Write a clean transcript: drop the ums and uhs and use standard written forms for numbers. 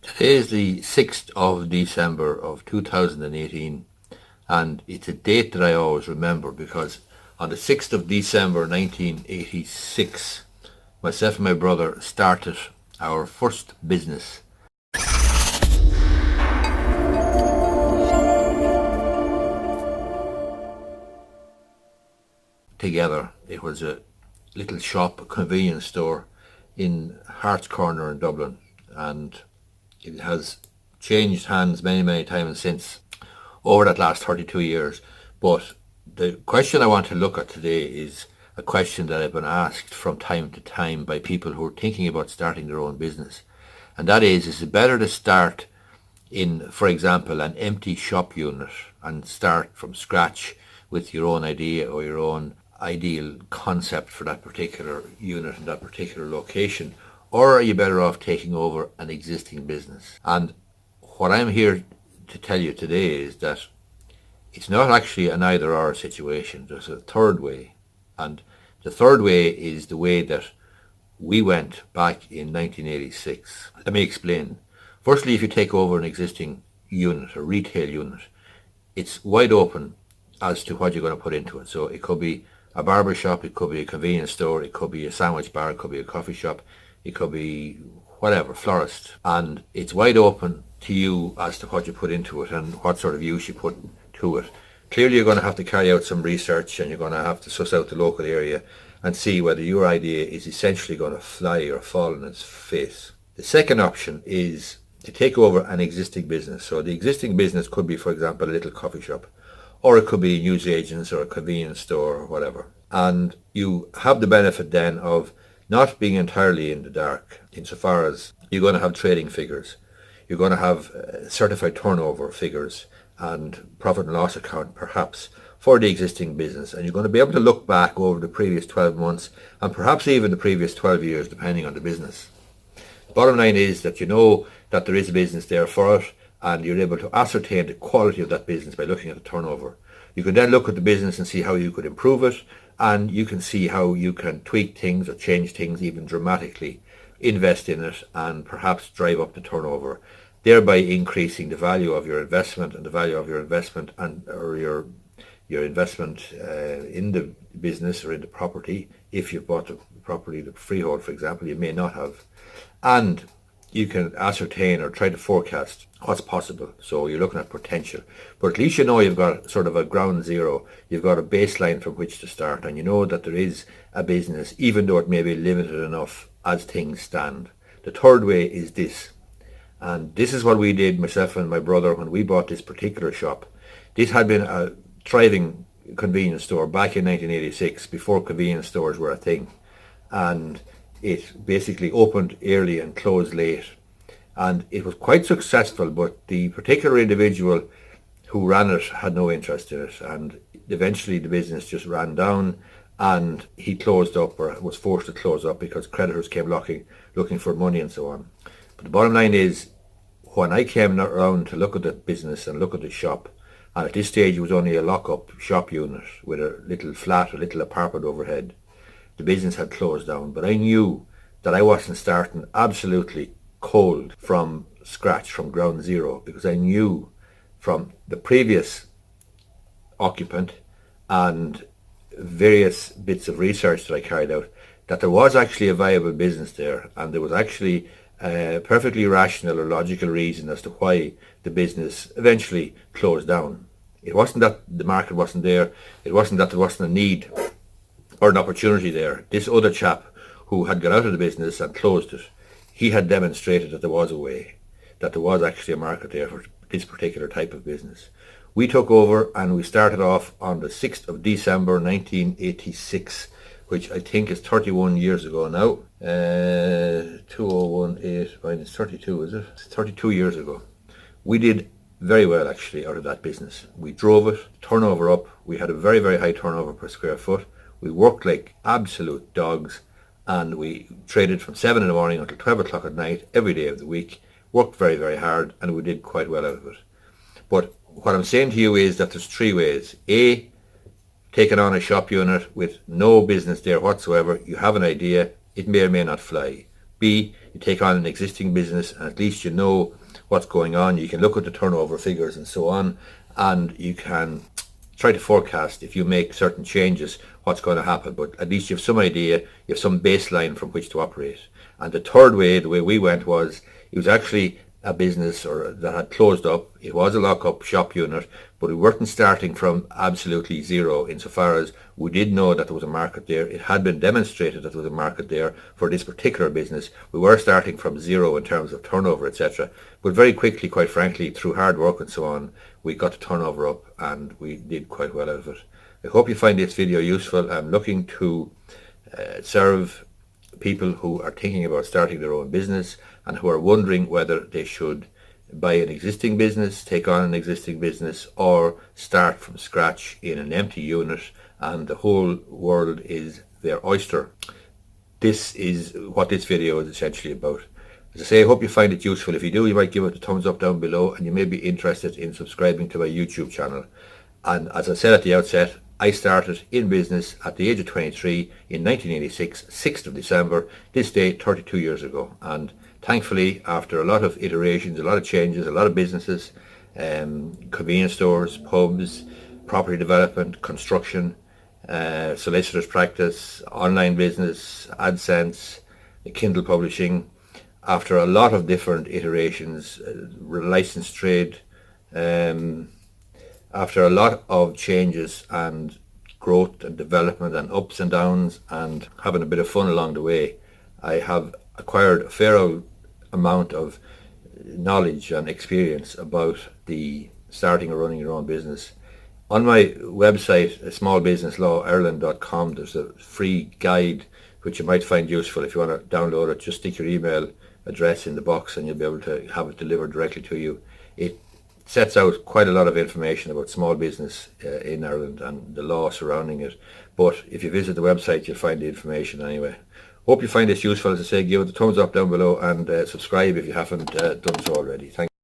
Today is the 6th of December of 2018, and it's a date that I always remember because on the 6th of December 1986, myself and my brother started our first business together. It was a little shop, a convenience store in Hart's Corner in Dublin, and it has changed hands many, many times since over that last 32 years. But the question I want to look at today is a question that I've been asked from time to time by people who are thinking about starting their own business. And that is it better to start in, for example, an empty shop unit and start from scratch with your own idea or your own ideal concept for that particular unit and that particular location? Or are you better off taking over an existing business? And what I'm here to tell you today is that it's not actually an either-or situation. There's a third way. And the third way is the way that we went back in 1986. Let me explain. Firstly, if you take over an existing unit, a retail unit, it's wide open as to what you're going to put into it. So it could be a barber shop, it could be a convenience store, it could be a sandwich bar, it could be a coffee shop, it could be whatever, florist. And it's wide open to you as to what you put into it and what sort of use you put to it. Clearly you're going to have to carry out some research and you're going to have to suss out the local area and see whether your idea is essentially going to fly or fall on its face. The second option is to take over an existing business. So the existing business could be, for example, a little coffee shop, or it could be newsagents or a convenience store or whatever. And you have the benefit then of not being entirely in the dark insofar as you're going to have trading figures. You're going to have certified turnover figures and profit and loss account perhaps for the existing business, and you're going to be able to look back over the previous 12 months and perhaps even the previous 12 years depending on the business. The bottom line is that you know that there is a business there for it, and you're able to ascertain the quality of that business by looking at the turnover. You can then look at the business and see how you could improve it, and you can see how you can tweak things or change things even dramatically, invest in it, and perhaps drive up the turnover, thereby increasing the value of your investment and the value of your investment or your investment in the business or in the property. If you've bought the property, the freehold, for example, you may not have. And you can ascertain or try to forecast what's possible. So you're looking at potential. But at least you know you've got sort of a ground zero. You've got a baseline from which to start. And you know that there is a business, even though it may be limited enough as things stand. The third way is this. And this is what we did, myself and my brother, when we bought this particular shop. This had been a thriving convenience store back in 1986, before convenience stores were a thing. And it basically opened early and closed late, and it was quite successful, but the particular individual who ran it had no interest in it, and eventually the business just ran down and he closed up, or was forced to close up, because creditors came looking for money and so on. But the bottom line is, when I came around to look at the business and look at the shop, and at this stage it was only a lock-up shop unit with a little flat, a little apartment overhead, the business had closed down. But I knew that I wasn't starting absolutely cold from scratch, from ground zero, because I knew from the previous occupant and various bits of research that I carried out that there was actually a viable business there, and there was actually a perfectly rational or logical reason as to why the business eventually closed down. It wasn't that the market wasn't there, it wasn't that there wasn't a need or an opportunity there. This other chap who had got out of the business and closed it, he had demonstrated that there was a way, that there was actually a market there for this particular type of business. We took over and we started off on the 6th of December 1986, which I think is 31 years ago now. 2018 minus 32, is it? It's 32 years ago. We did very well actually out of that business. We drove it, turnover up. We had a very, very high turnover per square foot. We worked like absolute dogs, and we traded from 7 in the morning until 12 o'clock at night every day of the week, worked very, very hard, and we did quite well out of it. But what I'm saying to you is that there's three ways. A, taking on a shop unit with no business there whatsoever. You have an idea, it may or may not fly. B, you take on an existing business and at least you know what's going on. You can look at the turnover figures and so on, and you can try to forecast if you make certain changes what's going to happen, but at least you have some idea, you have some baseline from which to operate. And the third way, the way we went, was it was actually a business that had closed up. It was a lock-up shop unit, but we weren't starting from absolutely zero insofar as we did know that there was a market there. It had been demonstrated that there was a market there for this particular business. We were starting from zero in terms of turnover, etc. But very quickly, quite frankly, through hard work and so on, we got the turnover up and we did quite well out of it. I hope you find this video useful. I'm looking to serve people who are thinking about starting their own business and who are wondering whether they should buy an existing business, take on an existing business, or start from scratch in an empty unit and the whole world is their oyster. This is what this video is essentially about. As I say, I hope you find it useful. If you do, you might give it a thumbs up down below, and you may be interested in subscribing to my YouTube channel. And as I said at the outset, I started in business at the age of 23 in 1986, 6th of December, this day 32 years ago. And thankfully, after a lot of iterations, a lot of changes, a lot of businesses, convenience stores, pubs, property development, construction, solicitor's practice, online business, AdSense, Kindle publishing, after a lot of different iterations, licensed trade, after a lot of changes and growth and development and ups and downs and having a bit of fun along the way, I have acquired a fair amount of knowledge and experience about the starting or running your own business. On my website, smallbusinesslawireland.com, there's a free guide which you might find useful. If you want to download it, just stick your email address in the box and you'll be able to have it delivered directly to you. It sets out quite a lot of information about small business in Ireland and the law surrounding it. But if you visit the website, you'll find the information anyway. Hope you find this useful. As I say, give it a thumbs up down below and subscribe if you haven't done so already. Thank you.